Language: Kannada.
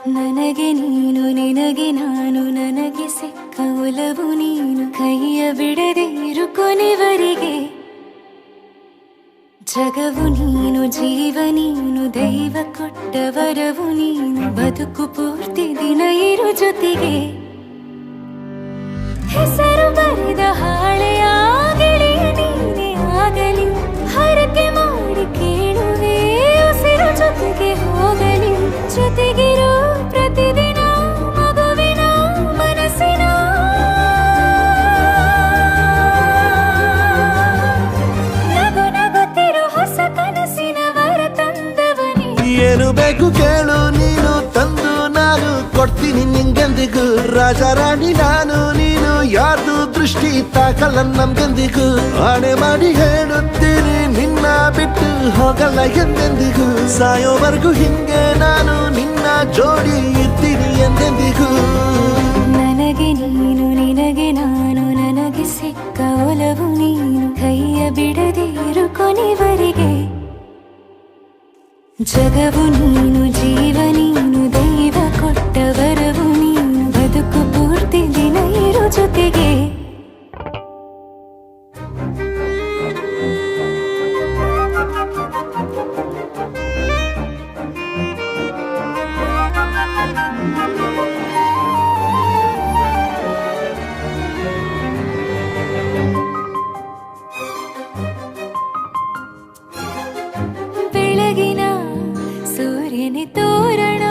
ನನಗೆ ನೀನು ನಿನಗೆ ನಾನು ನನಗೆ ಸಿಕ್ಕ ಒಲವು ನೀನು ಕೈಯ ಬಿಡದೆ ಇರು ಕೊನೆವರೆಗೆ ಜಗವು ನೀನು ಜೀವ ನೀನು ದೈವ ಕೊಟ್ಟ ವರವು ನೀನು ಬದುಕು ಪೂರ್ತಿ ದಿನ ಇರು ಜೊತೆಗೆ ಹೆಸರು ಬರೆದ ಹಾಳೆಯ ಗೆಳೆಯ ನೀನೇ ಆಗಲಿ ಹರಕೆ ಮಾಡಿ ಕೇಳುವೆ ಉಸಿರು ಜೊತೆಗೆ ಹೋಗಲಿ ಜೊತೆಗಿರೋ ಪ್ರತಿದಿನ ಮಗುವಿನ ಮನಸ್ಸಿನ ನಗು ನಗುತ್ತಿರೋ ಹೊಸ ಕನಸಿನ ವರ ತಂದವನೇ ಏನು ಬೇಕು ಕೇಳು ನೀನು ತಂದು ನಾನು ಕೊಡ್ತೀನಿ ನಿಂಗೆಂದಿಗೂ ರಾಜ ರಾಣಿ ನಾನು ನೀನು ಯಾರ್ದು ದೃಷ್ಟಿ ತಾಕಲ್ಲ ನಮ್ಗೆಂದಿಗೂ ಆಣೆ ಮಾಡಿ ಹೇಳುತ್ತೀನಿ ನಿನ್ನ ಬಿಟ್ಟು ಹೋಗಲ್ಲ ಎಂದೆಂದಿಗೂ ಸಾಯೋವರೆಗೂ ಹಿಂಗೆ ನಾನು ನಿನ್ನ ಜೋಡಿ ಇರ್ತೀನಿ ಎಂದೆಂದಿಗೂ ನನಗೆ ನೀನು ನಿನಗೆ ನಾನು ನನಗೆ ಸಿಕ್ಕ ಒಲವು ನೀನು ಕೈಯ ಬಿಡದೆ ಇರು ಕೊನೆವರೆಗೆ ಜಗವು ನೀನು ಜೀವ ನೀನು